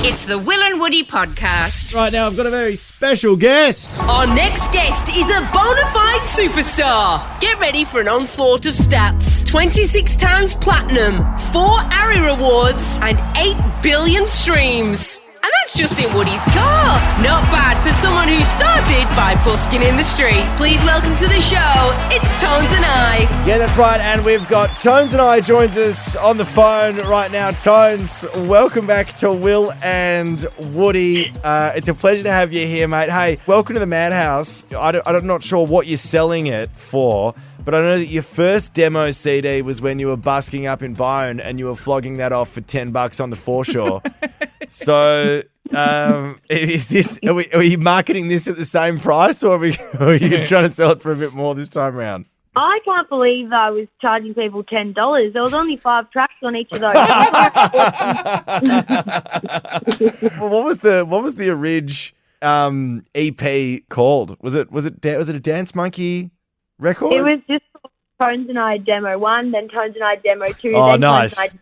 It's the Will and Woody podcast. Right now, I've got a very special guest. Our next guest is a bona fide superstar. Get ready for an onslaught of stats. 26 times platinum, 4 ARRI awards, and 8 billion streams. And that's just in Woody's car. Not bad for someone who started by busking in the street. Please welcome to the show, it's Tones and I. Yeah, that's right. And we've got Tones and I joins us on the phone right now. Tones, welcome back to Will and Woody. It's a pleasure to have you here, mate. Hey, welcome to the Madhouse. I'm not sure what you're selling it for, but I know that your first demo CD was when you were busking up in Byron and you were flogging that off for $10 on the foreshore. So, is this? Are you marketing this at the same price, or are you trying to sell it for a bit more this time around? I can't believe I was charging people $10. There was only 5 tracks on each of those. Well, what was the orig EP called? Was it a Dance Monkey record? It was just Tones and I demo 1, then Tones and I demo 2. Oh, then nice. Tones and I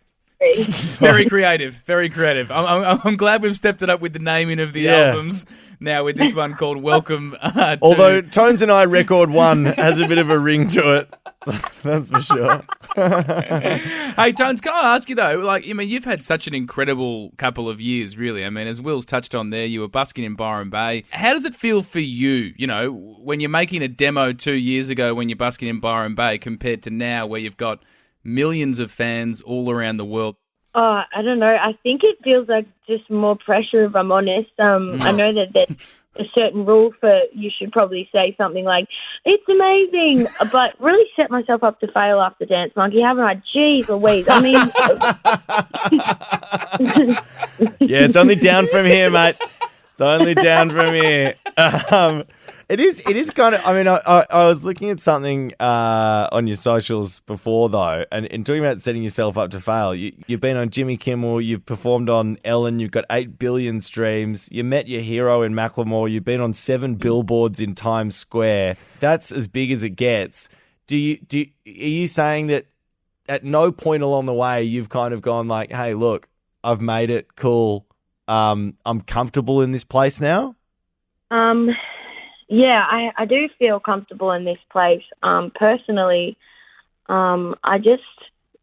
demo 3. Very creative, very creative. I'm glad we've stepped it up with the naming of the albums now with this one called Welcome. Although Tones and I record 1 has a bit of a ring to it. That's for sure. Hey, Tones, can I ask you though, you've had such an incredible couple of years, really. I mean, as Will's touched on there, you were busking in Byron Bay. How does it feel for you, when you're making a demo 2 years ago when you're busking in Byron Bay compared to now where you've got millions of fans all around the world? Oh, I don't know. I think it feels like just more pressure, if I'm honest. I know that there's a certain rule for you should probably say something like, it's amazing, but really set myself up to fail after Dance Monkey, haven't I? Jeez Louise. I mean... Yeah, it's only down from here, mate. It's only down from here. It is kind of, I mean, I was looking at something on your socials before, though, and talking about setting yourself up to fail. You've been on Jimmy Kimmel, you've performed on Ellen, you've got 8 billion streams, you met your hero in Macklemore, you've been on 7 billboards in Times Square. That's as big as it gets. Are you saying that at no point along the way you've kind of gone like, hey, look, I've made it, cool, I'm comfortable in this place now? Yeah, I do feel comfortable in this place. Personally, I just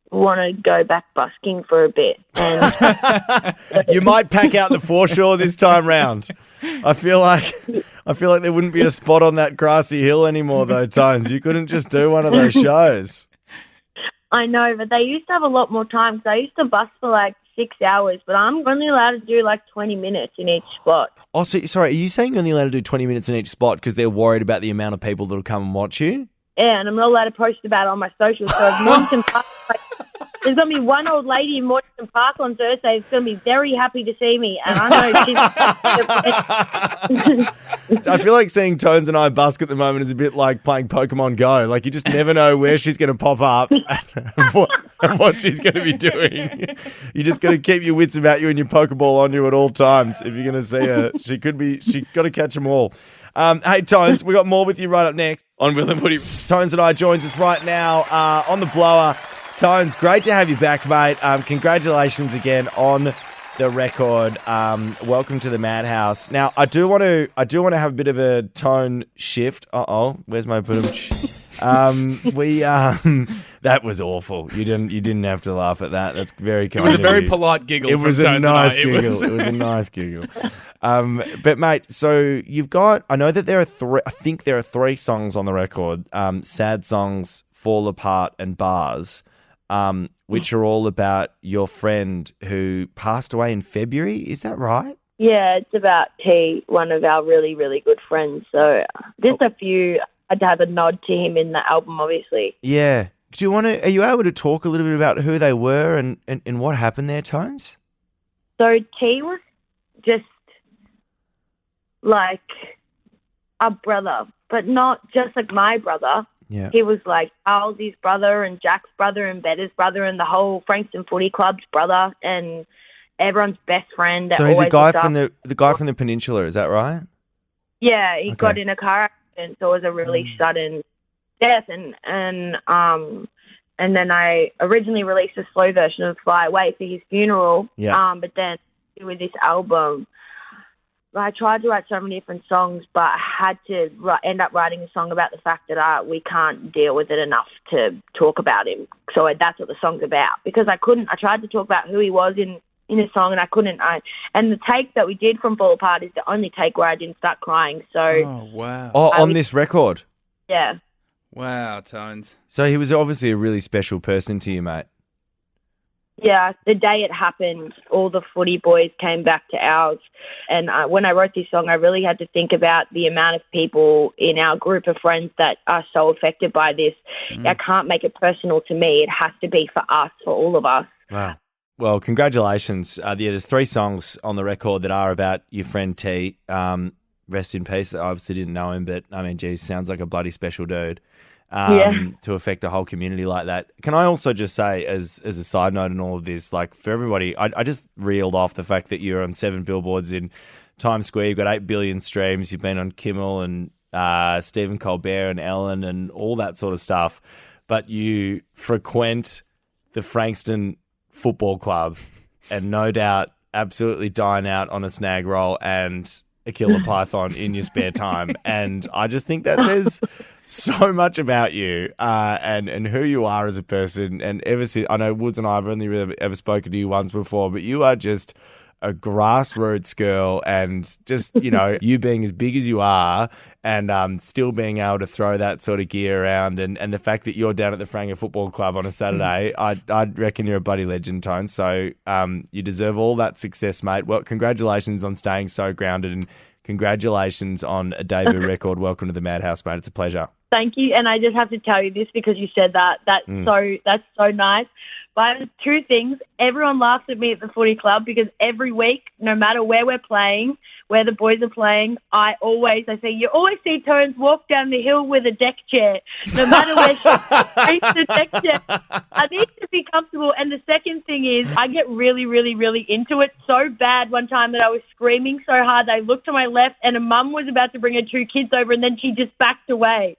want to go back busking for a bit. And you might pack out the foreshore this time round. I feel like there wouldn't be a spot on that grassy hill anymore, though, Tones. You couldn't just do one of those shows. I know, but they used to have a lot more time because I used to bus for like 6 hours, but I'm only allowed to do like 20 minutes in each spot. Oh, so, sorry, are you saying you're only allowed to do 20 minutes in each spot because they're worried about the amount of people that'll come and watch you? Yeah, and I'm not allowed to post about it on my socials. So if Mornington Park, there's going to be one old lady in Mornington Park on Thursday who's going to be very happy to see me, and I know she's... I feel like seeing Tones and I busk at the moment is a bit like playing Pokemon Go. Like, you just never know where she's going to pop up and what she's going to be doing. You just got to keep your wits about you and your Pokeball on you at all times if you're going to see her. She got to catch them all. Hey, Tones, we got more with you right up next on Will and Woody. Tones and I joins us right now on the blower. Tones, great to have you back, mate. Congratulations again on the record. Welcome to the Madhouse. Now, I do want to have a bit of a tone shift. Where's my boom? That was awful. You didn't have to laugh at that. That's very kind. It was a of very you. polite giggle. It was from a Tones nice and I. giggle. It was a nice giggle. But mate, so you've got. I know that there are 3. I think there are 3 songs on the record. Sad Songs, Fall Apart, and Bars. Which are all about your friend who passed away in February. Is that right? Yeah, it's about T, one of our really, really good friends. So just a few. I'd have a nod to him in the album, obviously. Yeah. Are you able to talk a little bit about who they were and what happened there, Tones? So T was just like a brother, but not just like my brother. Yeah. He was like Charles's brother and Jack's brother and Better's brother and the whole Frankston Footy Club's brother and everyone's best friend. So he's a guy from the guy from the peninsula, is that right? Yeah, he got in a car accident, so it was a really sudden death. And then I originally released a slow version of Fly Away for his funeral. Yeah. But then do with this album, I tried to write so many different songs, but I had to end up writing a song about the fact that we can't deal with it enough to talk about him. So that's what the song's about. Because I tried to talk about who he was in a song, and I couldn't. And the take that we did from Fall Apart is the only take where I didn't start crying. So, Oh, wow. on this record? Yeah. Wow, Tones. So he was obviously a really special person to you, mate. Yeah, the day it happened, all the footy boys came back to ours. And when I wrote this song, I really had to think about the amount of people in our group of friends that are so affected by this. I can't make it personal to me. It has to be for us, for all of us. Wow. Well, congratulations. There's 3 songs on the record that are about your friend T. Rest in peace. I obviously didn't know him, but I mean, geez, sounds like a bloody special dude. To affect a whole community like that. Can I also just say, as a side note in all of this, like for everybody, I just reeled off the fact that you're on 7 billboards in Times Square, you've got 8 billion streams, you've been on Kimmel and Stephen Colbert and Ellen and all that sort of stuff, but you frequent the Frankston Football Club and no doubt absolutely dine out on a snag roll and a killer python in your spare time. And I just think that says so much about you and who you are as a person. And ever since, I know Woods and I have only really ever spoken to you once before, but you are just a grassroots girl, and just, you know, you being as big as you are and still being able to throw that sort of gear around, and the fact that you're down at the Franga Football Club on a Saturday, I'd reckon you're a bloody legend, Tone. So you deserve all that success, mate. Well, congratulations on staying so grounded, and congratulations on a debut record. Welcome to the Madhouse, mate. It's a pleasure. Thank you. And I just have to tell you this because you said that. That's so nice. But 2 things. Everyone laughs at me at the footy club because every week, no matter where we're playing, where the boys are playing, I say, you always see Tones walk down the hill with a deck chair. No matter where she brings the deck chair. I need to be comfortable. And the second thing is I get really, really, really into it so bad one time that I was screaming so hard I looked to my left and a mum was about to bring her 2 kids over and then she just backed away.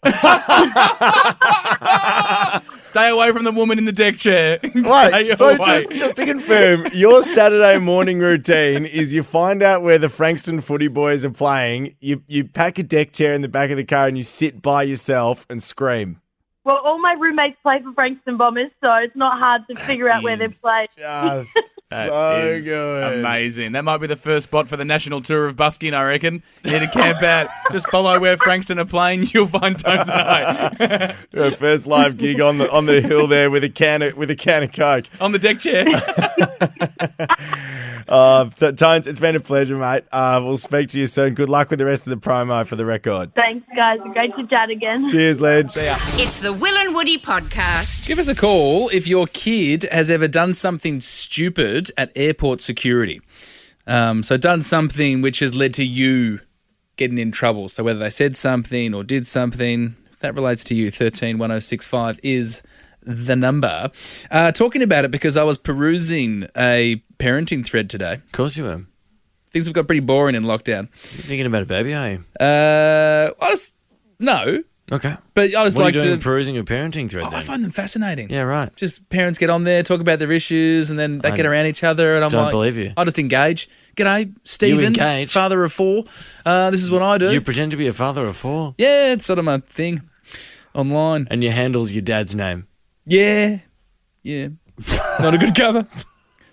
Stay away from the woman in the deck chair. Right, so just to confirm, your Saturday morning routine is you find out where the Frankston footy boys are playing, you pack a deck chair in the back of the car and you sit by yourself and scream. Well, all my roommates play for Frankston Bombers, so it's not hard to figure out where they play. Just That so is good. Amazing. That might be the first spot for the national tour of busking, I reckon. You need to camp out. Just follow where Frankston are playing. You'll find Tones and I. Your first live gig on the hill there with a can of Coke. On the deck chair. So, Tones, it's been a pleasure, mate. We'll speak to you soon. Good luck with the rest of the promo for the record. Thanks, guys. Great to chat again. Cheers, Ledge. See ya. It's the Will and Woody podcast. Give us a call if your kid has ever done something stupid at airport security. So done something which has led to you getting in trouble. So whether they said something or did something, if that relates to you, 131065 is the number. Talking about it because I was perusing a parenting thread today. Of course you were. Things have got pretty boring in lockdown. You're thinking about a baby, are you? No. Okay. But I just What like are you doing to perusing your parenting thread I then? find them fascinating. Yeah, right. Just parents get on there, talk about their issues, and then they get around each other. And I'm Don't like, believe you. I just engage. G'day, Stephen, engage? father of 4. This is what I do. You pretend to be a father of 4 Yeah, it's sort of my thing online. and your handle's your dad's name. Yeah. Not a good cover.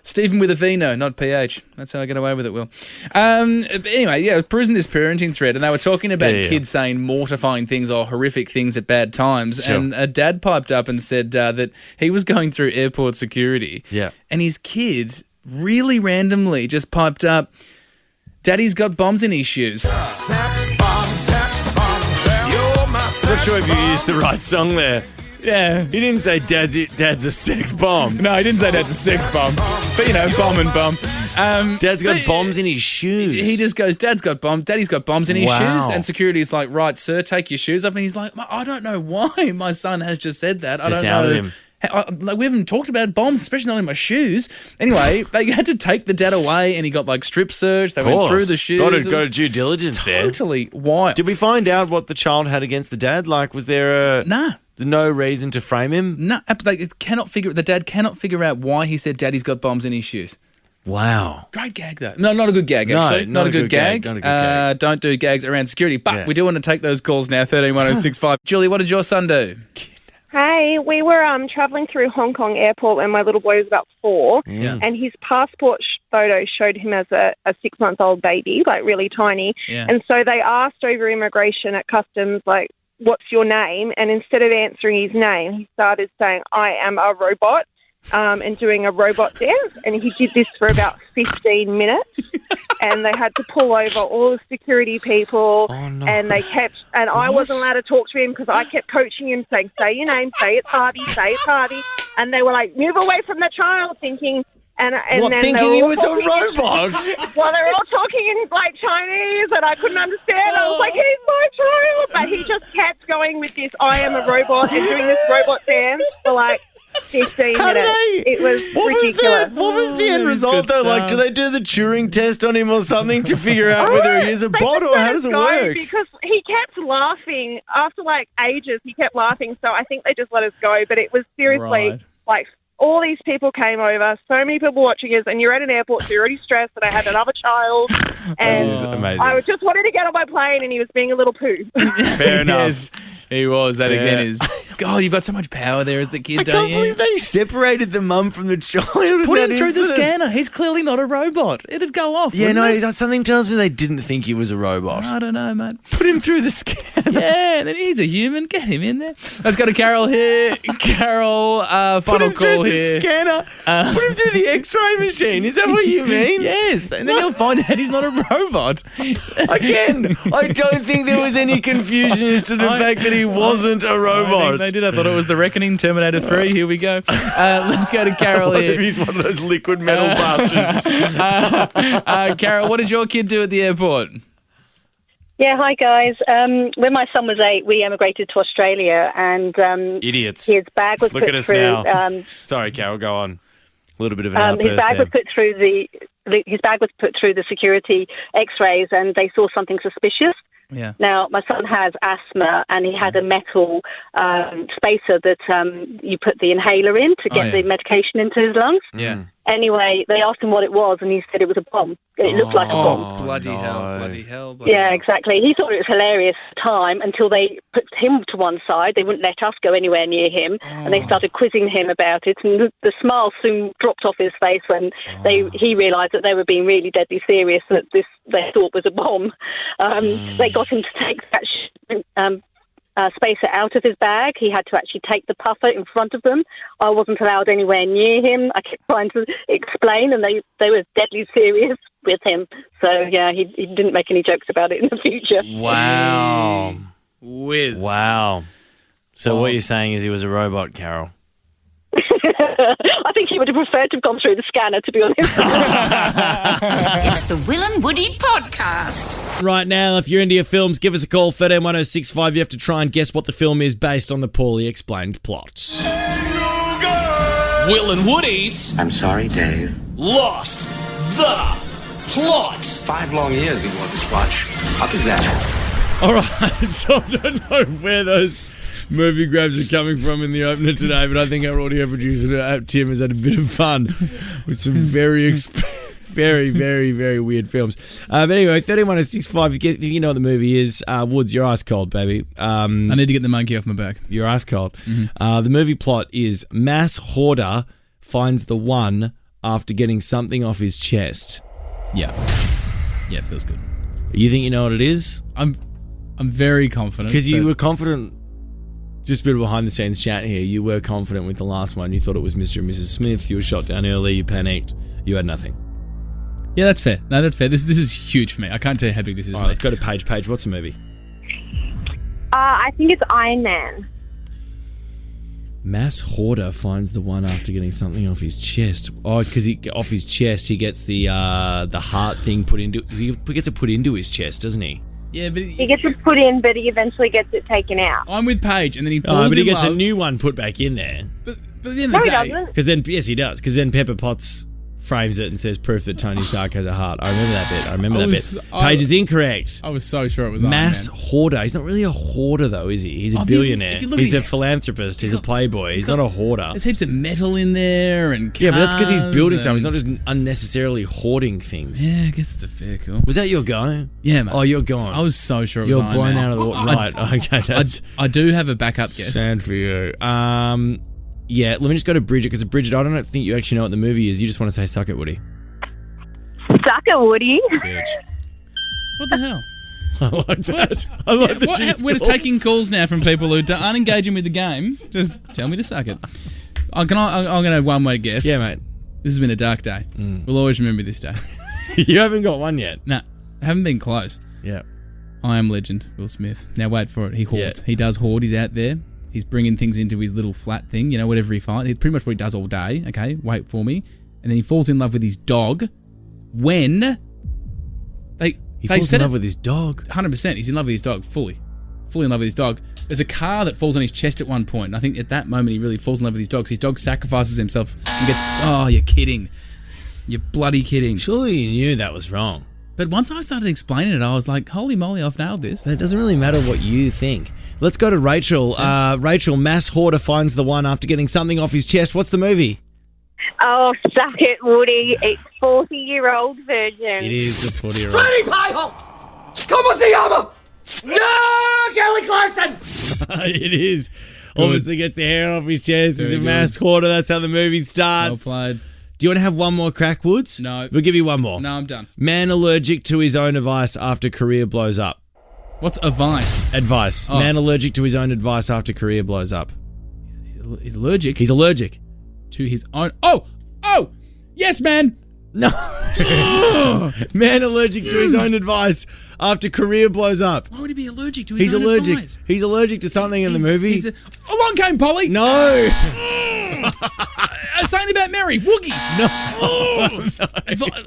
Stephen with a V, no, not PH. That's how I get away with it, Will. Anyway, yeah, I was perusing this parenting thread, and they were talking about kids saying mortifying things or horrific things at bad times. Sure. And a dad piped up and said that he was going through airport security. Yeah. And his kid really randomly just piped up, "Daddy's got bombs in his shoes." Sex bomb, you're my sex Not sure if you used the right song there. Yeah. He didn't say dad's a sex bomb. No, he didn't say that's a sex bomb. But, you know, bomb and bomb. Dad's got but bombs in his shoes. He just goes, Daddy's got bombs in his Wow. shoes. And security's like, right, sir, take your shoes off. And he's like, I don't know why my son has just said that. I Just don't outed know. him. Like, we haven't talked about bombs, especially not in my shoes. Anyway, they had to take the dad away and he got like strip searched. They went through the shoes. Got It to was due diligence there. totally wild. Did we find out what the child had against the dad? Like, was there no reason to frame him? No, like, the dad cannot figure out why he said Daddy's got bombs in his shoes. Wow. Great gag, though. No, not a good gag, No, actually. not a good gag. Not a good gag. Don't do gags around security. But Yeah. we do want to take those calls now, 131065. Julie, what did your son do? Hey, we were travelling through Hong Kong airport when my little boy was about 4, and his passport photo showed him as a 6-month-old baby, like really tiny. Yeah. And so they asked over immigration at customs, like, what's your name? And instead of answering his name, he started saying, I am a robot, and doing a robot dance. And he did this for about 15 minutes. And they had to pull over all the security people. Oh, no. And they kept, and I wasn't allowed to talk to him because I kept coaching him, saying, say your name, say it's Harvey, say it's Harvey. And they were like, move away from the child, thinking, and What, then thinking they were he all was a talking robot? well, they were all talking in like Chinese, and I couldn't understand. I was like, "He's my child," but he just kept going with this "I am a robot" and doing this robot dance for like 15 How did minutes. they? It was ridiculous. What was the end That was result, good though? Like, stuff. do they do the Turing test on him or something to figure out whether he is a They bot just or let how us does it go work? Because he kept laughing after like ages. He kept laughing, so I think they just let us go. But it was seriously Right. like all these people came over, so many people watching us, and you're at an airport, so you're already stressed. And I had another child, and is amazing. I just wanted to get on my plane, and he was being a little poo. Fair enough. Yes, he was. That Fair. again is, God, you've got so much power there as the kid, I don't can't you? believe they separated the mum from the child. in Put him that through the incident. scanner. He's clearly not a robot. It'd go off. Yeah, wouldn't no, it? something tells me they didn't think he was a robot. I don't know, mate. Put him through the scanner. Yeah, and then he's a human. Get him in there. Let's go to Carol here. Carol, Put final him through call the here. scanner. Put him through the X-ray machine. Is that what you mean? Yes, and then you'll find out he's not a robot. Again, I don't think there was any confusion as to the fact that he wasn't a I robot. think they did. I thought it was the Reckoning, Terminator 3. Here we go. Let's go to Carol What if here. he's one of those liquid metal bastards? Carol, what did your kid do at the airport? Yeah, hi guys. When my son was 8, we emigrated to Australia, and Idiots. his bag was Look put at us through. now. Sorry, Carol, go on. A little bit of an His outburst bag there. was put through his bag was put through the security X-rays, and they saw something suspicious. Yeah. Now, my son has asthma, and he had a metal spacer that you put the inhaler in to get the medication into his lungs. Yeah. Anyway, they asked him what it was, and he said it was a bomb. It looked like a bomb. Oh, bloody no. hell. Bloody hell. Yeah, exactly. He thought it was hilarious at the time until they put him to one side. They wouldn't let us go anywhere near him, and they started quizzing him about it. And the smile soon dropped off his face when he realised that they were being really deadly serious, that this they thought was a bomb. They got him to take that spacer out of his bag. He had to actually take the puffer in front of them. I wasn't allowed anywhere near him. I kept trying to explain, and they were deadly serious with him. So, yeah, he didn't make any jokes about it in the future. Wow. Whiz. Wow. So what you're saying is he was a robot, Carol? I think he would have preferred to have gone through the scanner, to be honest. It's the Will and Woody podcast. Right now, if you're into your films, give us a call, 131065. You have to try and guess what the film is based on the poorly explained plot. Will and Woody's I'm sorry, Dave. lost the plot. 5 long years he wore this watch. How does that happen? All right, so I don't know where those movie grabs are coming from in the opener today, but I think our audio producer, Tim, has had a bit of fun with some very, very, very weird films. But anyway, 131065, you know what the movie is. Woods, you're ice cold, baby. I need to get the monkey off my back. You're ice cold. The movie plot is mass hoarder finds the one after getting something off his chest. Yeah, it feels good. You think you know what it is? I'm very confident. Because you that- were confident, just a bit of behind the scenes chat here, you were confident with the last one. You thought it was Mr. and Mrs. Smith. You were shot down early. You panicked. You had nothing. Yeah, that's fair. No, that's fair. This is huge for me. I can't tell you how big this is All for right, me. let's go to Paige. Paige, what's the movie? I think it's Iron Man. Mass hoarder finds the one after getting something off his chest. Oh, because off his chest he gets the heart thing put into. He gets it put into his chest, doesn't he? Yeah, but He gets it put in, but he eventually gets it taken out. I'm with Paige, and then he Oh, falls but he in gets love. a new one put back in there. But at the end No, of he the day, doesn't. Because then, yes, he does. Because then Pepper Potts frames it and says proof that Tony Stark has a heart. I remember that bit. Page is incorrect. I was so sure it was Mass Iron Man. hoarder. He's not really a hoarder, though, is he? He's a billionaire. if you look He's at a philanthropist. He's a playboy. He's not a hoarder. There's heaps of metal in there and cars. Yeah, but that's because he's building stuff. He's not just unnecessarily hoarding things. Yeah, I guess it's a fair call. Was that your guy? Yeah, mate. Oh, you're gone. I was so sure it was You're Iron blown Man. out of the water. Right. Okay, that's I do have a backup guess. stand for you. Yeah, let me just go to Bridget, because Bridget, I don't think you actually know what the movie is. You just want to say suck it, Woody. Suck it, Woody. Bitch. What the hell? I like that. I like that. We're just taking calls now from people who aren't engaging with the game. Just tell me to suck it. I'm going to have one way to guess. Yeah, mate. This has been a dark day. We'll always remember this day. You haven't got one yet. No, I haven't been close. Yeah. I am legend, Will Smith. Now wait for it. He hoards. Yeah. He does hoard. He's out there. He's bringing things into his little flat thing, whatever he finds. It's pretty much what he does all day. Okay, wait for me. And then he falls in love with his dog when He falls in love with his dog. 100%. He's in love with his dog, fully in love with his dog. There's a car that falls on his chest at one point, and I think at that moment he really falls in love with his dog. So his dog sacrifices himself and gets... Oh, you're kidding. You're bloody kidding. Surely you knew that was wrong. But once I started explaining it, I was like, holy moly, I've nailed this. But it doesn't really matter what you think. Let's go to Rachel. Rachel, mass hoarder finds the one after getting something off his chest. What's the movie? Oh, suck it, Woody. It's 40-year-old virgin. It is the 40-year-old. Freddy Pyle! Como se llama? No, Kelly Clarkson! It is. Obviously gets the hair off his chest. He's a mass hoarder. That's how the movie starts. Well played. Do you want to have one more crack, Woods? No. We'll give you one more. No, I'm done. Man allergic to his own advice after career blows up. What's advice? Advice. Oh. Man allergic to his own advice after career blows up. He's allergic. He's allergic. To his own... Oh! Yes, man! No. Man allergic to his own advice after career blows up. Why would he be allergic to his own allergic. advice? He's allergic to something in the movie. Along came Polly! No. Saying about Mary. Woogie! No.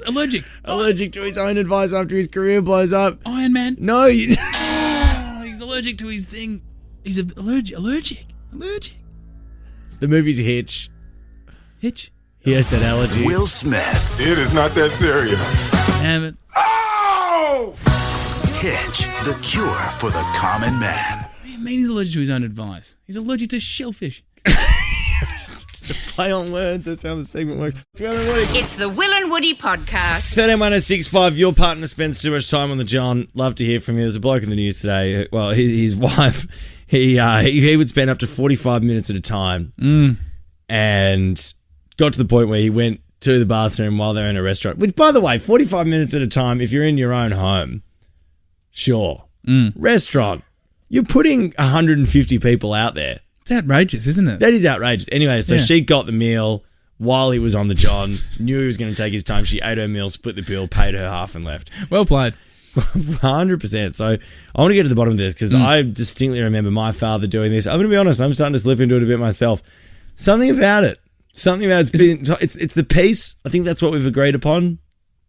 Allergic. Allergic to his own advice after his career blows up. Iron Man. No. He's allergic to his thing. He's allergic. The movie's Hitch. Hitch? He has that allergy. Will Smith. It is not that serious. Damn it. Oh! Hitch, the cure for the common man. What do you mean he's allergic to his own advice? He's allergic to shellfish. Play on words. That's how the segment works. It's the Will and Woody podcast. 131065. Your partner spends too much time on the John. Love to hear from you. There's a bloke in the news today. Well, his wife. He would spend up to 45 minutes at a time, and got to the point where he went to the bathroom while they're in a restaurant. Which, by the way, 45 minutes at a time. If you're in your own home, sure. Restaurant. You're putting 150 people out there. It's outrageous, isn't it? That is outrageous. Anyway, so she got the meal while he was on the John, knew he was going to take his time. She ate her meal, split the bill, paid her half and left. Well played. 100%. So I want to get to the bottom of this because I distinctly remember my father doing this. I'm going to be honest, I'm starting to slip into it a bit myself. Something about it. It's the peace. I think that's what we've agreed upon.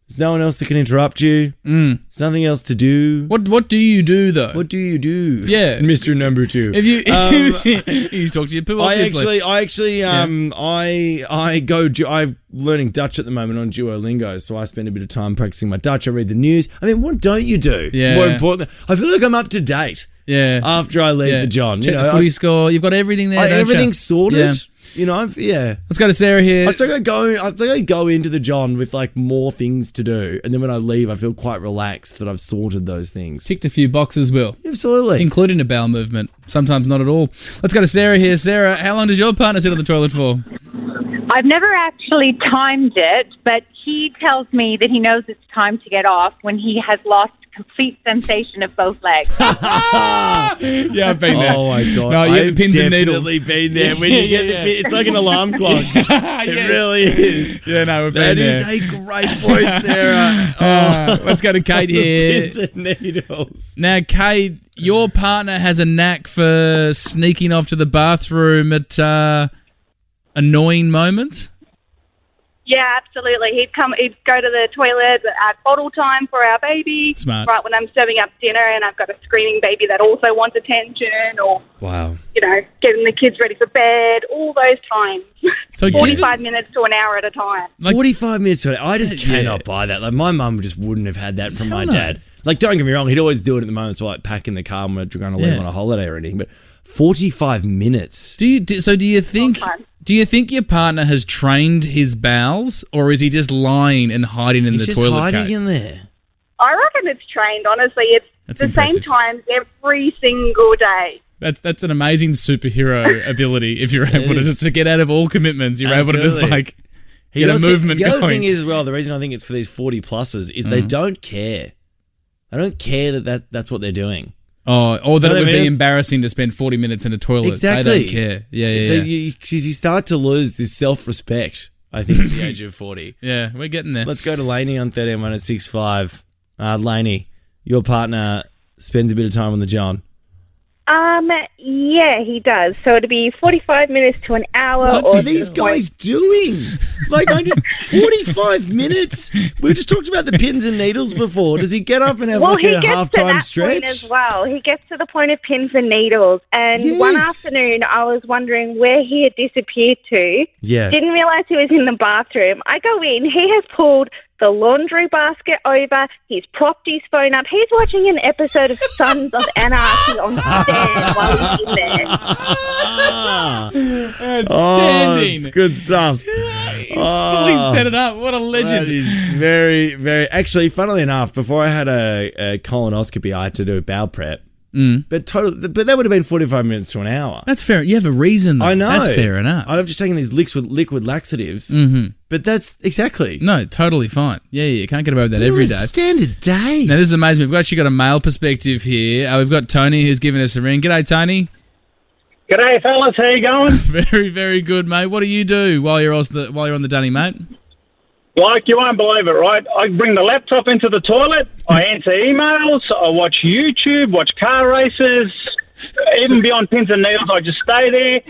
There's no one else that can interrupt you. There's nothing else to do. What do you do though? What do you do? Yeah, Mr. Number 2. If you you talk to your poo. I'm learning Dutch at the moment on Duolingo, so I spend a bit of time practicing my Dutch. I read the news. I mean, what don't you do? Yeah. More important, I feel like I'm up to date. Yeah. After I leave the John, check the footy score. You've got everything there. Everything's sorted. Yeah. You know, Let's go to Sarah here. I'd say I go into the John with like more things to do, and then when I leave, I feel quite relaxed that I've sorted those things. Ticked a few boxes, Will. Absolutely. Including a bowel movement. Sometimes not at all. Let's go to Sarah here. Sarah, how long does your partner sit on the toilet for? I've never actually timed it, but he tells me that he knows it's time to get off when he has lost complete sensation of both legs. Yeah, I've been there. Oh my god! No, you have I've pins and needles. definitely been there. When you get the pin, it's like an alarm clock. It really is. Yeah, no, we've been there. That is a great point, Sarah. Let's go to Kate here. Pins and needles. Now, Kate, your partner has a knack for sneaking off to the bathroom at annoying moments. Yeah, absolutely. He'd go to the toilet at bottle time for our baby. Smart. Right when I'm serving up dinner and I've got a screaming baby that also wants attention, or Wow. Getting the kids ready for bed. All those times. So 45 minutes to an hour at a time. 45 minutes to it. I just cannot buy that. Like, my mum just wouldn't have had that from my dad. Like, don't get me wrong, he'd always do it at the moments, like packing the car when we're going to leave on a holiday or anything. But 45 minutes. Do you think your partner has trained his bowels, or is he just lying and hiding in the toilet? He's just hiding in there. I reckon it's trained, honestly. It's the same times every single day. That's an amazing superhero ability. If you're able to get out of all commitments, you're able to just like get a movement going. The other thing is, well, the reason I think it's for these 40-plussers is they don't care. They don't care that's what they're doing. Oh, or that it would be embarrassing to spend 40 minutes in a toilet. Exactly. They don't care. Yeah. You start to lose this self-respect, I think, at the age of 40. Yeah, we're getting there. Let's go to Lainey on 13-165. Lainey, your partner spends a bit of time on the John. Yeah, he does. So it'd be 45 minutes to an hour. What are these guys doing? Like, 45 minutes? We just talked about the pins and needles before. Does he get up and have a halftime stretch? Point as well. He gets to the point of pins and needles. And one afternoon, I was wondering where he had disappeared to. Yeah. Didn't realise he was in the bathroom. I go in. He has pulled the laundry basket over. He's propped his phone up. He's watching an episode of Sons of Anarchy on stand while he's in there. Outstanding. It's good stuff. Fully set it up. What a legend. That is very, very... Actually, funnily enough, before I had a colonoscopy, I had to do a bowel prep. But that would have been 45 minutes to an hour. That's fair. You have a reason, though. I know. That's fair enough. I've just taken these liquid laxatives. But that's exactly. No, totally fine. Yeah, you can't get away with that every day. Standard day. Now, this is amazing. We've actually got a male perspective here. We've got Tony who's giving us a ring. G'day, Tony. G'day, fellas. How you going? Very, very good, mate. What do you do while you're on the dunny, mate? Like, you won't believe it, right? I bring the laptop into the toilet, I answer emails, I watch YouTube, watch car races, even beyond pins and needles, I just stay there,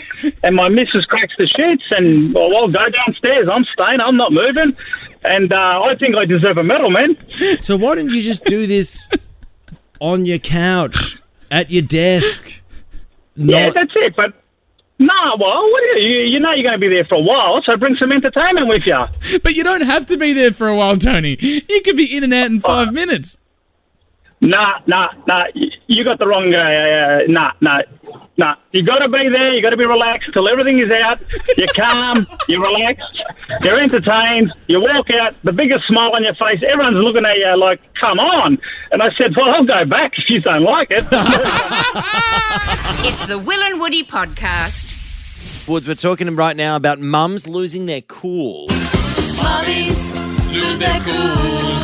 and my missus cracks the sheets, and I'll go downstairs. I'm staying, I'm not moving, and I think I deserve a medal, man. So why don't you just do this on your couch, at your desk? Yeah, that's it, but... No, well, you know you're going to be there for a while, so bring some entertainment with you. But you don't have to be there for a while, Tony. You could be in and out in 5 minutes. Nah. You got the wrong guy. Nah. You got to be there. You got to be relaxed till everything is out. You're calm. You're relaxed. You're entertained. You walk out, the biggest smile on your face. Everyone's looking at you like, come on. And I said, well, I'll go back if you don't like it. It's the Will and Woody podcast. Woods, we're talking right now about mums losing their cool. Mummies lose their cool.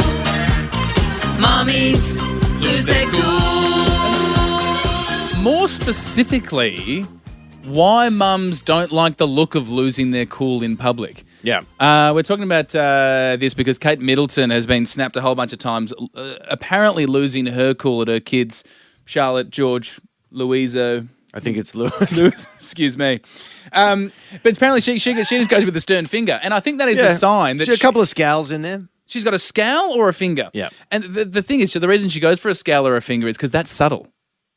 Mummies lose their cool. More specifically, why mums don't like the look of losing their cool in public. Yeah. We're talking about this because Kate Middleton has been snapped a whole bunch of times, apparently losing her cool at her kids, Charlotte, George, Louisa. I think it's Lewis. Excuse me. But apparently she just goes with the stern finger. And I think that is a sign that a couple of scowls in there. She's got a scowl or a finger. Yeah. And the thing is, so the reason she goes for a scowl or a finger is because that's subtle.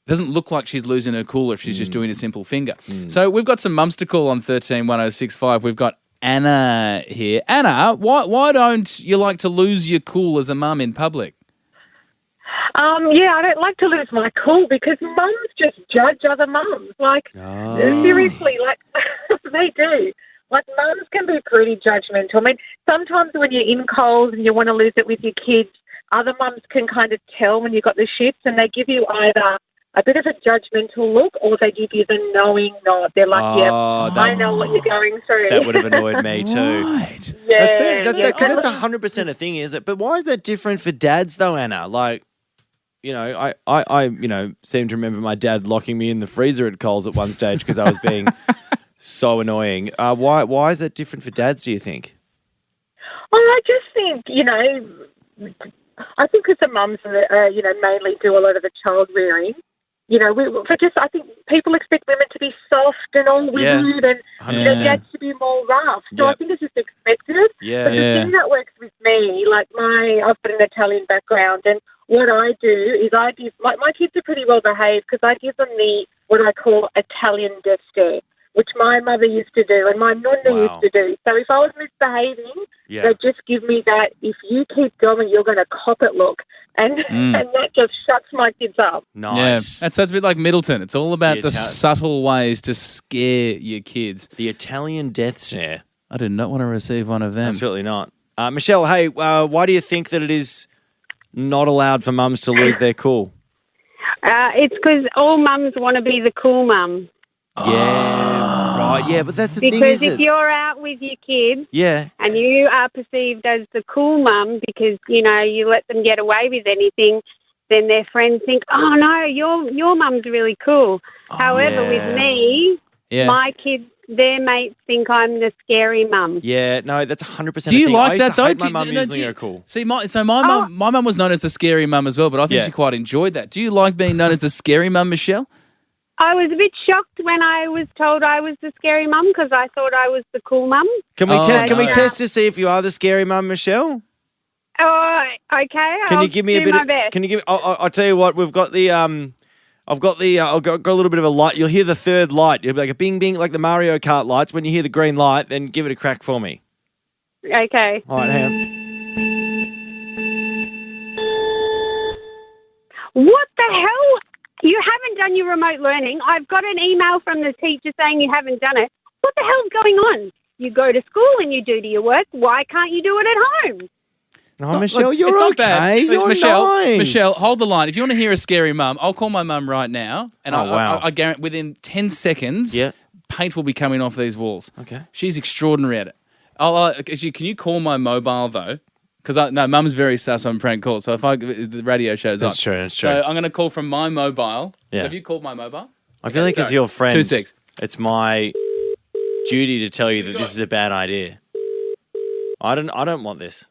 It doesn't look like she's losing her cool if she's just doing a simple finger. So we've got some mums to call on 13-1065. We've got Anna here. Anna, why don't you like to lose your cool as a mum in public? Yeah, I don't like to lose my cool because mums just judge other mums. Like, seriously, like, they do. Like, mums can be pretty judgmental. I mean, sometimes when you're in Coles and you want to lose it with your kids, other mums can kind of tell when you've got the shits and they give you either a bit of a judgmental look or they give you the knowing nod. They're like, I know what you're going through. That would have annoyed me too. Right. Yeah, that's fair. Because that's 100% a thing, is it? But why is that different for dads though, Anna? Like, you know, I seem to remember my dad locking me in the freezer at Coles at one stage because I was being so annoying. Why is that different for dads, do you think? Well, I just think, I think because the mums, mainly do a lot of the child rearing. I think people expect women to be soft and all withered and dads to be more rough. So I think it's just expected. Yeah. But the thing that works with me, like I've got an Italian background, and what I do is I give my kids are pretty well behaved because I give them what I call Italian death stare, which my mother used to do and my nonna used to do. So if I was misbehaving, they'd just give me that, if you keep going, you're going to cop it look. And that just shuts my kids up. Nice. Yeah. That sounds a bit like Middleton. It's all about the subtle ways to scare your kids. The Italian death stare. I do not want to receive one of them. Absolutely not. Michelle, hey, why do you think that it is not allowed for mums to lose their cool? It's because all mums want to be the cool mum. Yeah, right. Yeah, but that's the thing, Because if you're out with your kids and you are perceived as the cool mum because, you let them get away with anything, then their friends think, oh, no, your mum's really cool. However, with me, my kids, their mates think I'm the scary mum. Yeah, no, that's 100%. Do you like that, though? I used to hate my mum using her cool. See, my mum was known as the scary mum as well, but I think she quite enjoyed that. Do you like being known as the scary mum, Michelle? I was a bit shocked when I was told I was the scary mum because I thought I was the cool mum. Can we test? Can we test to see if you are the scary mum, Michelle? Oh, okay. Can you give me a bit? My best. Can you give? I'll tell you what. We've got the I've got the. I've got a little bit of a light. You'll hear the third light. It'll be like a bing bing, like the Mario Kart lights. When you hear the green light, then give it a crack for me. Okay. All right, hang on. What the hell? You haven't done your remote learning. I've got an email from the teacher saying you haven't done it. What the hell's going on? You go to school and you do your work. Why can't you do it at home? Oh, Michelle, Look, you're it's not okay. bad. You're Michelle, nice. Michelle, hold the line. If you want to hear a scary mum, I'll call my mum right now, and I guarantee within 10 seconds, paint will be coming off these walls. Okay. She's extraordinary at it. Can you call my mobile, though? Because mum's very sus on prank calls, so if the radio shows up. That's true, that's true. So I'm going to call from my mobile. Yeah. So have you called my mobile? I feel like as your friend, 2 6. It's my duty to tell you that this is a bad idea. I don't want this.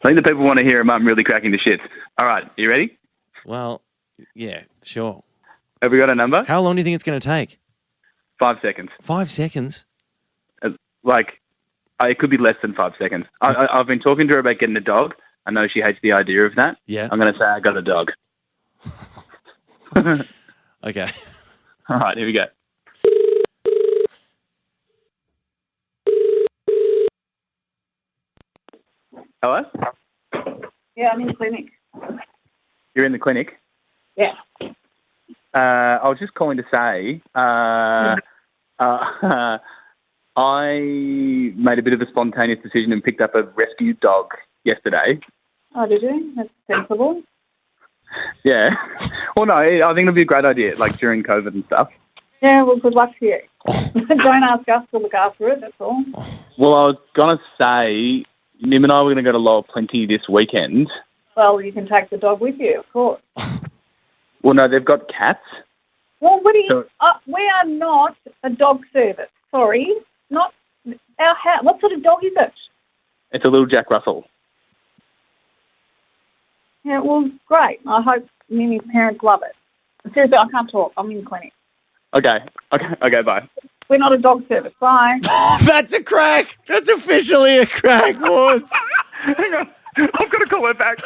I think the people want to hear a mum really cracking the shits. All right, you ready? Well, yeah, sure. Have we got a number? How long do you think it's going to take? 5 seconds. 5 seconds? It could be less than 5 seconds. I've been talking to her about getting a dog. I know she hates the idea of that. Yeah. I'm going to say I got a dog. Okay. All right, here we go. Hello? Yeah, I'm in the clinic. You're in the clinic? Yeah. I was just calling to say I made a bit of a spontaneous decision and picked up a rescue dog yesterday. Oh, did you? That's sensible. Yeah. Well, no, I think it'll be a great idea, like during COVID and stuff. Yeah, well, good luck to you. Don't ask us to look after it, that's all. Well, I was going to say, Nim and I were going to go to Lower Plenty this weekend. Well, you can take the dog with you, of course. Well, no, they've got cats. Well, what do you... we are not a dog service. Sorry. Not our house. What sort of dog is it? It's a little Jack Russell. Yeah, well, great. I hope Mimi's parents love it. Seriously, I can't talk. I'm in the clinic. Okay, bye. We're not a dog service. Bye. That's a crack. That's officially a crack, Woods. Hang on. I've got to call her back.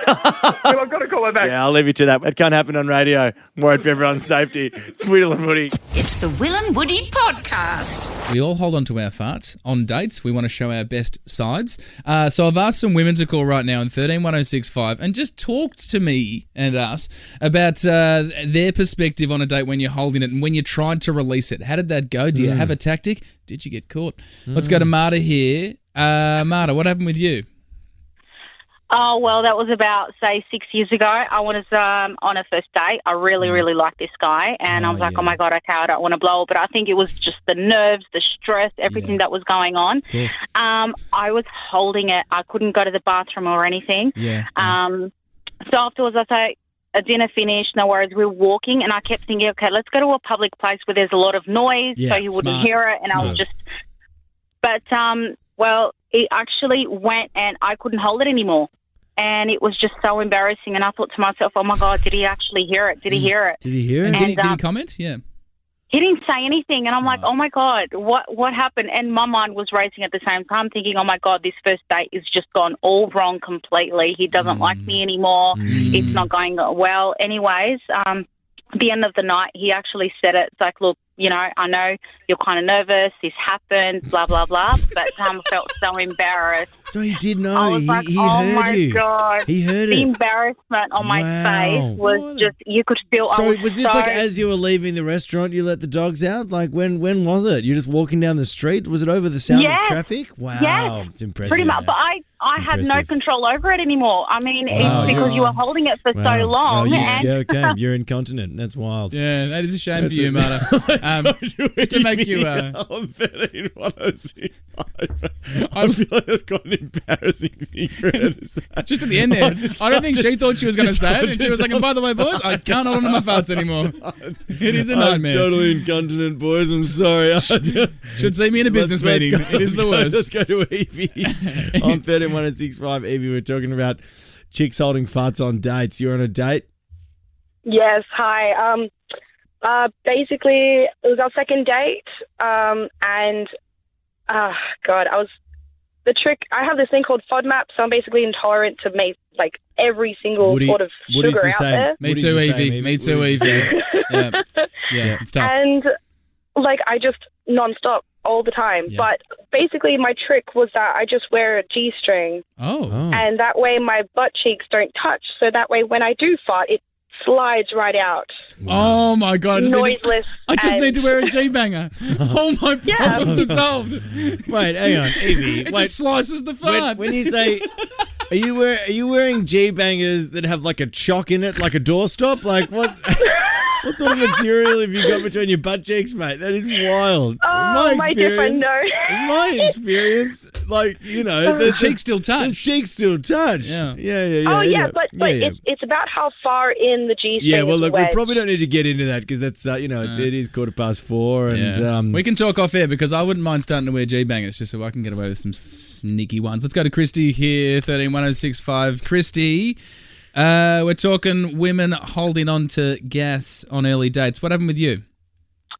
I've got to call her back. Yeah, I'll leave you to that. It can't happen on radio. I'm worried for everyone's safety. It's Will and Woody. It's the Will and Woody podcast. We all hold on to our farts. On dates, we want to show our best sides. So I've asked some women to call right now on 131065 and just talk to me and us about their perspective on a date when you're holding it and when you tried to release it. How did that go? Do you have a tactic? Did you get caught? Let's go to Marta here. Marta, what happened with you? Oh, well, that was about, say, 6 years ago. I was on a first date. I really, really liked this guy. And I was like, oh, my God, okay, I don't want to blow it. But I think it was just the nerves, the stress, everything that was going on. I was holding it. I couldn't go to the bathroom or anything. So afterwards, I say, a dinner finished, no worries, we're walking. And I kept thinking, okay, let's go to a public place where there's a lot of noise so he wouldn't hear it. And I was just... But, well, it actually went and I couldn't hold it anymore. and it was just so embarrassing. And I thought to myself, oh, my God, did he actually hear it? Did he hear it? Did he hear it? And did he comment? Yeah. He didn't say anything, and I'm like, oh, my God, what happened? And my mind was racing at the same time, thinking, oh, my God, this first date is just gone all wrong completely. He doesn't like me anymore. It's not going well. Anyways, at the end of the night, he actually said it. It's like, look, you know, I know you're kind of nervous. This happened, blah, blah, blah. But I felt so embarrassed. So he did know. I was like, he oh, heard my you. God. He heard the it. embarrassment on my face was just, you could feel. So was this like as you were leaving the restaurant, you let the dogs out? Like when was it? You're just walking down the street? Was it over the sound of traffic? Wow. Yes, it's impressive. pretty much. But I had no control over it anymore. I mean, it's because you were holding it for so long. Okay. You're incontinent. That's wild. Yeah, that is a shame for you, Marta. Just to make you... on 13-106. I feel like that's quite an embarrassing thing for her to say. Just at the end there. I don't think she thought she was going to say it. And she was like, and by the way, boys, I can't hold on to my farts anymore. It is a nightmare. I'm totally incontinent, boys. I'm sorry. Should see me in a business meeting. It is the worst. Let's go to Evie. On 13-106.5, Evie, we're talking about chicks holding farts on dates. You're on a date? Yes, hi. Basically, it was our second date, and the trick. I have this thing called FODMAP, so I'm basically intolerant to make like every single sort of sugar out there. Me too, Evie. Me too, Evie. Yeah, it's tough. And like I just nonstop all the time. Yeah. But basically, my trick was that I just wear a G-string, and that way my butt cheeks don't touch. So that way, when I do fart, it slides right out. Oh my God! Noiseless. I just need to wear a G-banger. Oh, my problems are solved. Wait, hang on, Evie. It just slices the fart. When you say, are you wearing G-bangers that have like a chock in it, like a doorstop? Like what? What sort of material have you got between your butt cheeks, mate? That is wild. Oh, my different nose. In my experience, like, you know, the cheeks still touch. The cheeks still touch. Yeah. Yeah. But it's about how far in the G-string. Yeah, well, is look, we wedged. probably don't need to get into that because that's, it is 4:15 and... we can talk off air because I wouldn't mind starting to wear G-bangers just so I can get away with some sneaky ones. Let's go to Christy here, 13-106.5. Christy... we're talking women holding on to gas on early dates. What happened with you?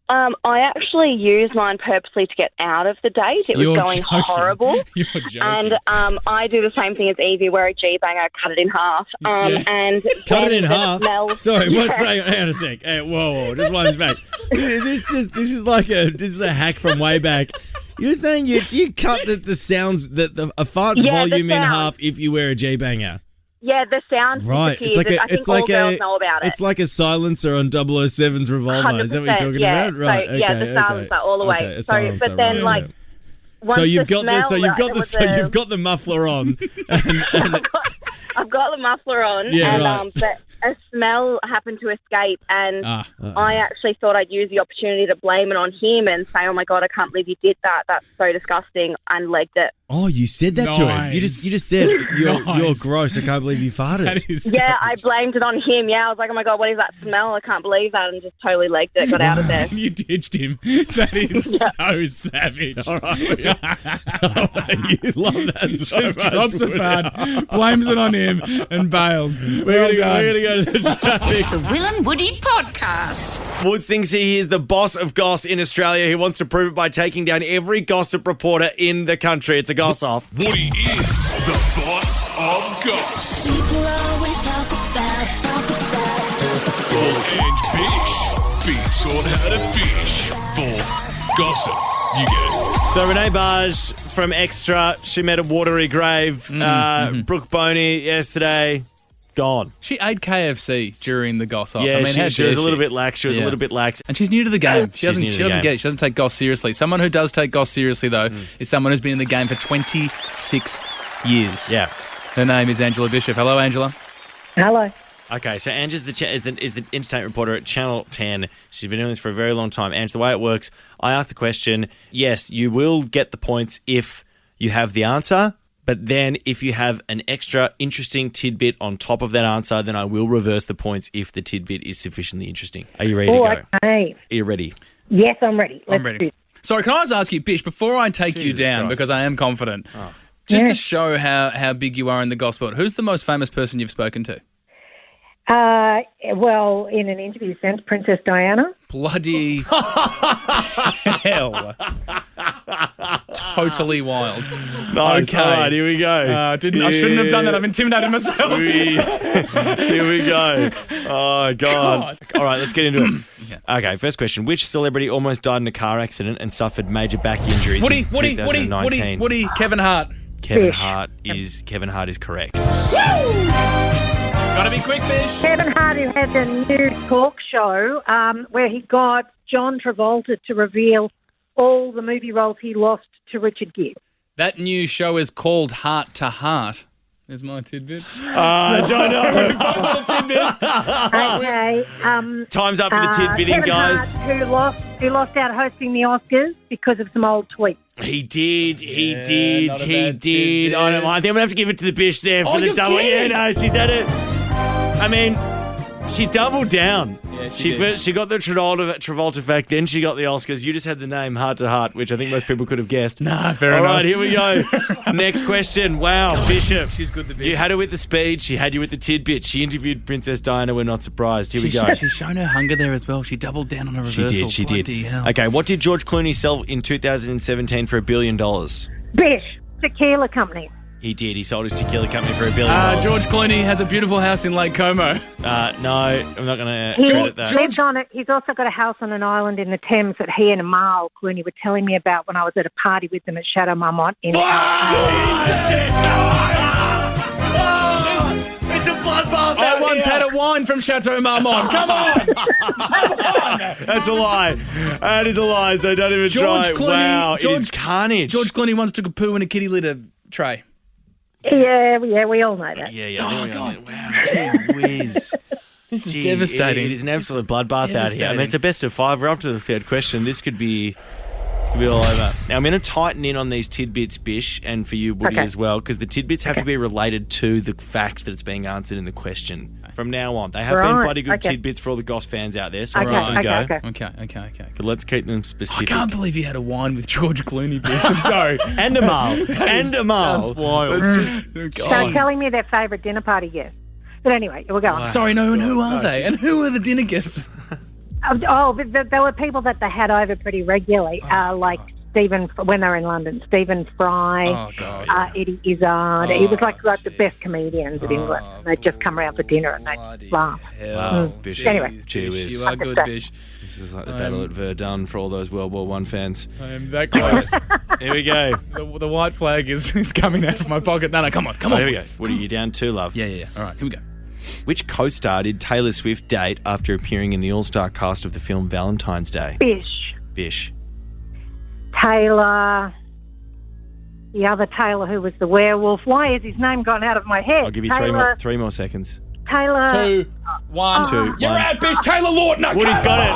I actually used mine purposely to get out of the date. It was going horrible. You're joking. And I do the same thing as Evie, wear a G-banger, cut it in half. And cut it in half? Sorry, Yeah. one second. Hang on a sec. Hey, whoa, just one back. This is a hack from way back. You're saying do you cut the sounds, a fart's volume in half if you wear a G-banger? Yeah, the sound disappears. I think all girls know about it. It's like a silencer on 007's revolver. 100%, Is that what you're talking about? Right. So, the silencer all the way. Okay, but then, once so you've the got smell, you've got the muffler on. I've got the muffler on, but a smell happened to escape, and I actually thought I'd use the opportunity to blame it on him and say, "Oh my God, I can't believe you did that. That's so disgusting," and legged it. Oh, you said that to him. You just said you're gross. I can't believe you farted. That is I blamed it on him. Yeah, I was like, "Oh my God, what is that smell? I can't believe that," and just totally legged it. Got out of there. You ditched him. That is so savage. All right. You love that so just much. drops a fart, blames it on him, and bails. We're gonna go to the traffic. The Will and Woody Podcast. Woods thinks he is the boss of goss in Australia. He wants to prove it by taking down every gossip reporter in the country. It's a goss off. Woody is the boss of goss. People always talk about. And Bish beats on how to fish for gossip. You get it. So Renee Barge from Extra, she met a watery grave. Brooke Boney yesterday. Gone. She ate KFC during the goss off. Yeah, I mean, she was a little bit lax. A little bit lax. And she's new to the game. She doesn't get it. She doesn't take goss seriously. Someone who does take goss seriously, though, is someone who's been in the game for 26 years. Yeah. Her name is Angela Bishop. Hello, Angela. Hello. Okay, so Ange is the entertainment reporter at Channel 10. She's been doing this for a very long time. Ange, the way it works, I ask the question, yes, you will get the points if you have the answer, but then if you have an extra interesting tidbit on top of that answer, then I will reverse the points if the tidbit is sufficiently interesting. Are you ready to go? Okay. Are you ready? Yes, I'm ready. I'm ready. Sorry, can I just ask you, Bish, before I take you Jesus down, Christ. because I am confident, Just to show how big you are in the gospel, who's the most famous person you've spoken to? Well, in an interview sense, Princess Diana. Bloody hell. Totally wild. Nice. Okay. All right, here we go. I shouldn't have done that. I've intimidated myself. Here we go. Oh, God. All right, let's get into it. Okay, first question. Which celebrity almost died in a car accident and suffered major back injuries in 2019? Woody, Kevin Hart. Kevin Hart is correct. Gotta be quick, Bish. Kevin Hart, who has a new talk show where he got John Travolta to reveal all the movie roles he lost to Richard Gere. That new show is called Heart to Heart. There's my tidbit. I don't know. Okay. Time's up for the tidbitting, Kevin guys. Hart, who lost out hosting the Oscars because of some old tweets. He did. I don't mind. I think I'm going to have to give it to the Bish there for the double. Kidding. Yeah, no, she's had it. I mean, she doubled down. Yeah, She got the Travolta fact, then she got the Oscars. You just had the name Heart to Heart, which I think most people could have guessed. Nah, fair enough. All enough. right, here we go. Next question. Wow, Bishop. She's good, the Bish. You had her with the speed. She had you with the tidbit. She interviewed Princess Diana. We're not surprised. Here we go. She's shown her hunger there as well. She doubled down on a reversal. She did. Bloody hell. Okay, what did George Clooney sell in 2017 for $1 billion? Bish, tequila company. He did. He sold his tequila company for $1 billion. George Clooney has a beautiful house in Lake Como. No, I'm not going to credit that. He's also got a house on an island in the Thames that he and Amal Clooney were telling me about when I was at a party with them at Chateau Marmont in It's a bloodbath. I once had a wine from Chateau Marmont. Come on. That's a lie. That is a lie, so don't even try. Wow, it is carnage. George Clooney once took a poo in a kitty litter tray. Yeah, we all know that. Yeah. Oh, God. Wow, gee whiz. This is devastating. It is an absolute bloodbath out here. I mean, it's a best of 5. We're up to the third question. This could be all over. Now, I'm going to tighten in on these tidbits, Bish, and for you, Woody, as well, because the tidbits have to be related to the fact that it's being answered in the question. From now on, they have been bloody good tidbits for all the Goss fans out there, so we're on to go. Okay. But let's keep them specific. I can't believe he had a wine with George Clooney, Bish. I'm sorry. And Amal. That's wild. Let's just... They're telling me their favourite dinner party guest. But anyway, we'll go on. Sorry, no, and who are they? And who are the dinner guests? There were people that they had over pretty regularly, like Stephen, when they were in London, Stephen Fry, Eddie Izzard. He was like the best comedians of England. They'd just come around for dinner and they'd laugh. Bish. Anyway. Bish, you are good, Bish. This is like the battle at Verdun for all those World War I fans. I am that close. Here we go. The white flag is coming out of my pocket. No, come on. Here we go. What are you down to, love? Yeah. All right, here we go. Which co-star did Taylor Swift date after appearing in the all-star cast of the film Valentine's Day? Bish. Taylor. The other Taylor who was the werewolf. Why has his name gone out of my head? I'll give you three more seconds. Taylor. 2, 1. 2, You're 1. out, Bish. Taylor Lautner. Woody's got it.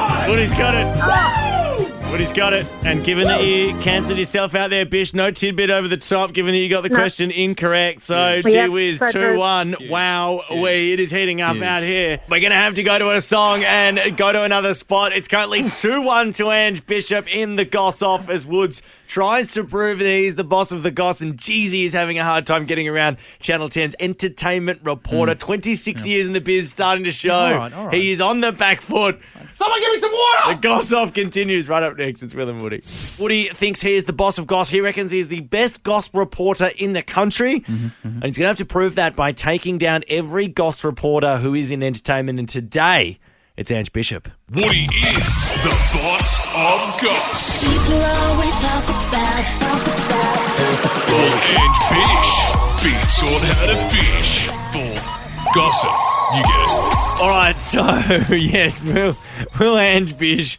Woody's got it. And given that you cancelled yourself out there, Bish, no tidbit over the top, given that you got the question incorrect. So, gee whiz, 2-1. Wow, it is heating up out here. We're going to have to go to a song and go to another spot. It's currently 2-1 to Ange Bishop in the Goss off as Woods tries to prove that he's the boss of the Goss, and Jeezy is having a hard time getting around Channel 10's entertainment reporter. 26 years in the biz, starting to show. All right. He is on the back foot. Someone give me some water! The Goss off continues. Right up next, it's Will and Woody. Woody thinks he is the boss of Goss. He reckons he is the best Goss reporter in the country. And he's going to have to prove that by taking down every Goss reporter who is in entertainment. And today, it's Ange Bishop. Woody is the boss of Goss. People always talk about. Ange Bish beats on how to fish for gossip. You get it. All right, so, yes, will Ange Bish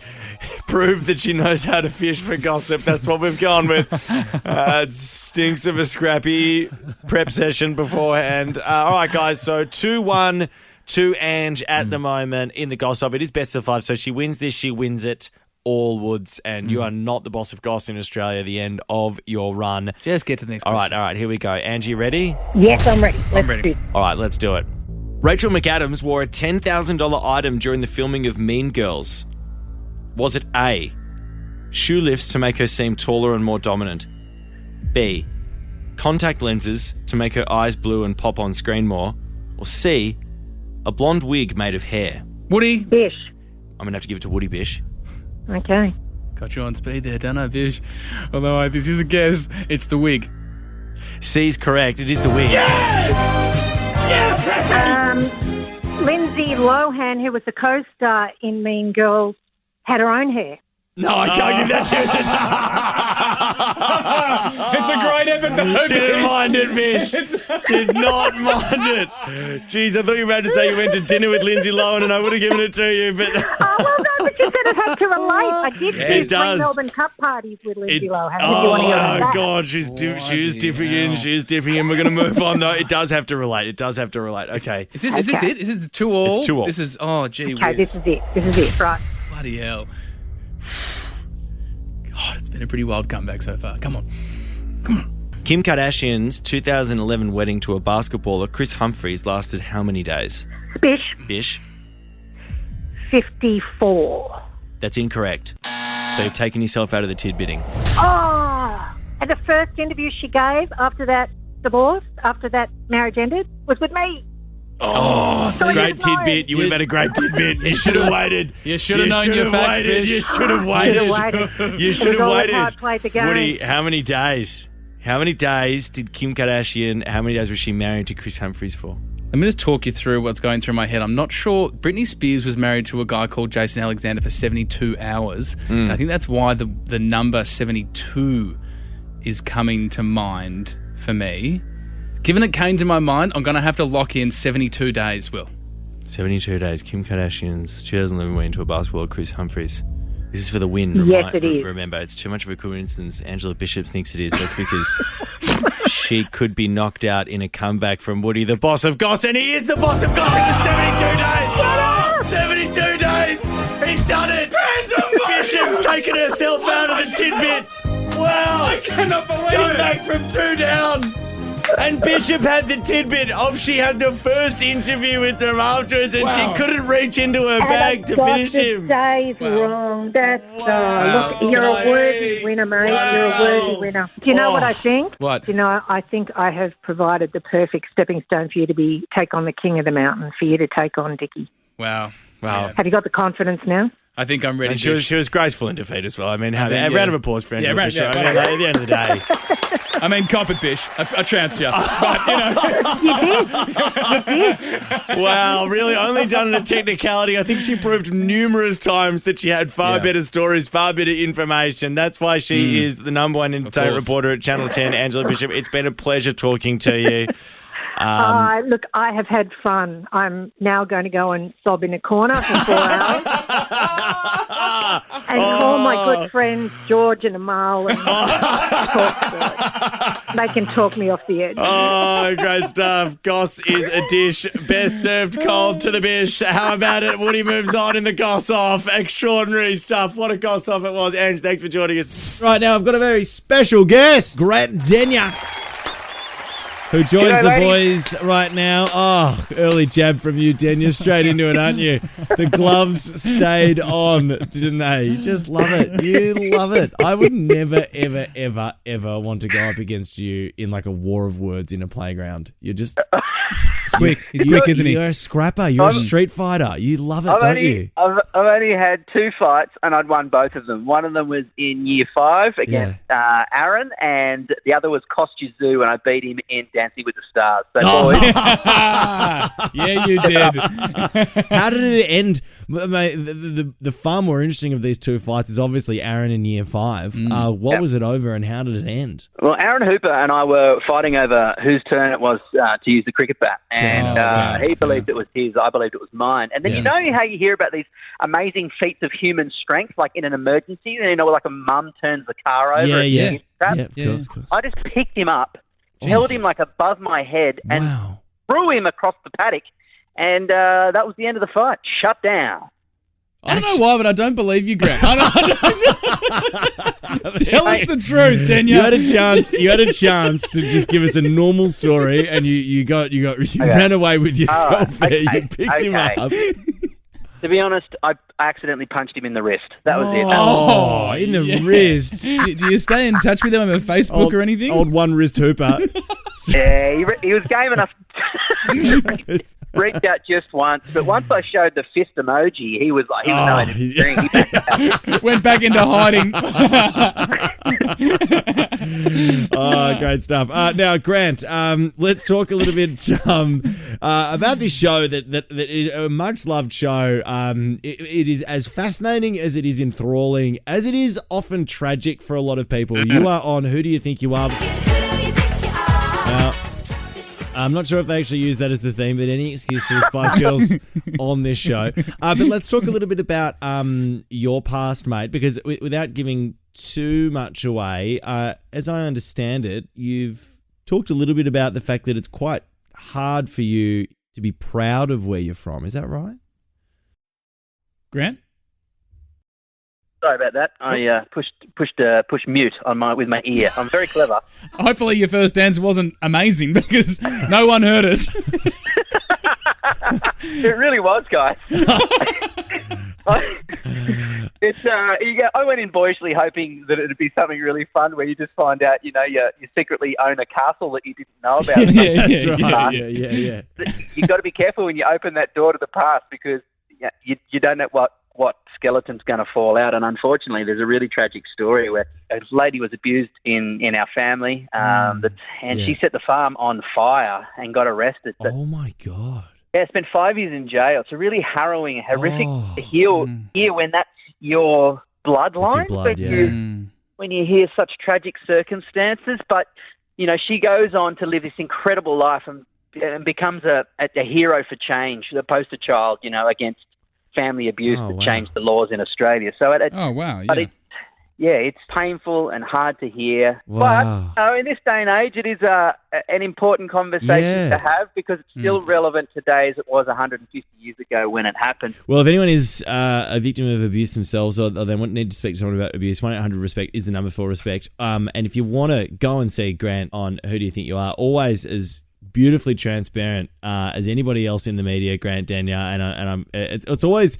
prove that she knows how to fish for gossip? That's what we've gone with. It stinks of a scrappy prep session beforehand. All right, guys, so 2-1 to Ange at the moment in the Goss off. It is best of 5, so she wins this, she wins it. All Woods, and you are not the boss of Goss in Australia. The end of your run. Just get to the next question. All right, here we go. Angie, ready? Yes, I'm ready. I'm ready. All right, let's do it. Rachel McAdams wore a $10,000 item during the filming of Mean Girls. Was it A, shoe lifts to make her seem taller and more dominant? B, contact lenses to make her eyes blue and pop on screen more, or C, a blonde wig made of hair? Woody? Bish. I'm going to have to give it to Woody Bish. Okay. Got you on speed there, don't I, Bish? Although this is a guess, it's the wig. C's correct. It is the wig. Lindsay Lohan, who was the co-star in Mean Girls, had her own hair. No, I can't give that to you. It's a great effort, though. Didn't mind it, Bish. Did not mind it. Jeez, I thought you were about to say you went to dinner with Lindsay Lohan and I would have given it to you, but... Oh, well, no, but you said it had to relate. I did it do does. 3 Melbourne Cup parties with Lindsay Lohan. If you want to hear about that. God, she's dipping in. She's dipping in. We're going to move on, though. It does have to relate. Okay. Is this it? Is this the 2 all? It's 2 all. This is, gee Okay, whiz. this is it, right. Bloody hell. God, it's been a pretty wild comeback so far. Come on. Kim Kardashian's 2011 wedding to a basketballer, Chris Humphries, lasted how many days? Bish. 54. That's incorrect. So you've taken yourself out of the tidbitting. Oh! And the first interview she gave after that divorce, after that marriage ended, was with me. Oh, So great tidbit. You would have had a great tidbit. You should have waited. You should have known your facts, Bish. You should have waited. You should It was have all waited. hard played the game. Woody, how many days? How many days did Kim Kardashian, how many days was she married to Chris Humphries for? Let me just talk you through what's going through my head. I'm not sure. Britney Spears was married to a guy called Jason Alexander for 72 hours. And I think that's why the number 72 is coming to mind for me. Given it came to my mind, I'm going to have to lock in 72 days, Will. 72 days. Kim Kardashian's 2011 went into a basketball, Chris Humphries. This is for the win. Yes, it is. Remember, it's too much of a coincidence. Angela Bishop thinks it is. That's because she could be knocked out in a comeback from Woody, the boss of Goss, and he is the boss of Goss. It was 72 days. 72 days. He's done it. Bishop's taken herself out of the tidbit. Wow. I cannot believe Come it. back from 2 down. And Bishop had the tidbit of she had the first interview with them afterwards and she couldn't reach into her bag to finish him. Days wrong. That's look, you're a worthy winner, mate. You're a worthy winner. Do you know what I think? What? Do you know, I think I have provided the perfect stepping stone for you to take on the king of the mountain, for you to take on Dickie. Wow. Wow. Have you got the confidence now? I think I'm ready. And she was graceful in defeat as well. I mean, a yeah. round of applause for Angela Bishop. yeah, I mean, at the end of the day. I mean, cop it, Bish. I trounced you. But, you know. You did. Wow, really only done in a technicality. I think she proved numerous times that she had far better stories, far better information. That's why she is the number one entertainment reporter at Channel 10, Angela Bishop. It's been a pleasure talking to you. Look, I have had fun. I'm now going to go and sob in a corner for 4 hours and call my good friends George and Amal and talk to them. They can talk me off the edge. Oh, great stuff. Goss is a dish best served cold to the Bish. How about it? Woody moves on in the Goss Off. Extraordinary stuff. What a Goss Off it was. Ange, thanks for joining us. Right now, I've got a very special guest, Grant Denya, who joins the boys right now. Oh, early jab from you, Denya. Straight into it, aren't you? The gloves stayed on, didn't they? You just love it. You love it. I would never, ever, ever, ever want to go up against you in like a war of words in a playground. You're just... He's quick. He's quick, isn't he? You're a scrapper. You're a street fighter. You love it, don't you? I've only had 2 fights, and I'd won both of them. One of them was in Year 5 against Aaron, and the other was Zoo, and I beat him in Dancing with the Stars. So, boys, Yeah, you did. How did it end? Mate, the far more interesting of these 2 fights is obviously Aaron in Year 5. What was it over, and how did it end? well, Aaron Hooper and I were fighting over whose turn it was to use the cricket bat, and he believed it was his. I believed it was mine. And then you know how you hear about these amazing feats of human strength, like in an emergency, you know, like a mum turns the car over. Of course. I just picked him up, held him like above my head, and threw him across the paddock. And that was the end of the fight. Shut down. I don't know why, but I don't believe you, Grant. Tell us the truth, Denya. You had a chance to just give us a normal story, and you ran away with yourself there. You picked him up. To be honest, I accidentally punched him in the wrist. That was it. Oh, in the wrist. Do you stay in touch with him on Facebook or anything? Old one wrist hooper. Yeah, he was game enough to reach out just once. But once I showed the fist emoji, he was nowhere to be seen. He backed out. Went back into hiding. Oh, great stuff. Now, Grant, let's talk a little bit about this show that is a much-loved show. It is as fascinating as it is enthralling, as it is often tragic for a lot of people. You are on Who Do You Think You Are? Now, I'm not sure if they actually use that as the theme, but any excuse for the Spice Girls on this show. But let's talk a little bit about your past, mate, because without giving too much away, as I understand it, you've talked a little bit about the fact that it's quite hard for you to be proud of where you're from. Is that right? Grant? Sorry about that. I pushed mute with my ear. I'm very clever. Hopefully your first answer wasn't amazing because no one heard it. It really was, guys. I went in boyishly hoping that it'd be something really fun where you just find out, you secretly own a castle that you didn't know about. Yeah. You've got to be careful when you open that door to the past because you don't know what skeleton's going to fall out. And unfortunately, there's a really tragic story where a lady was abused in our family, she set the farm on fire and got arrested. Oh my God. Yeah, spent 5 years in jail. It's a really harrowing, horrific to hear when that's your bloodline. When you hear such tragic circumstances. But, she goes on to live this incredible life and becomes a hero for change, the poster child, against family abuse changed the laws in Australia. So it's painful and hard to hear. Wow. But in this day and age, it is an important conversation to have because it's still relevant today as it was 150 years ago when it happened. Well, if anyone is a victim of abuse themselves or they need to speak to someone about abuse, 1-800-RESPECT is the number for respect. And if you want to go and see Grant on Who Do You Think You Are, always as beautifully transparent as anybody else in the media, Grant Denyer, it's always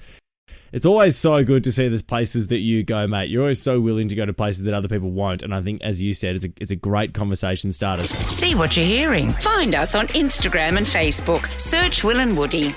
so good to see there's places that you go, mate. You're always so willing to go to places that other people won't, and I think, as you said, it's a great conversation starter. See what you're hearing. Find us on Instagram and Facebook. Search Will and Woody.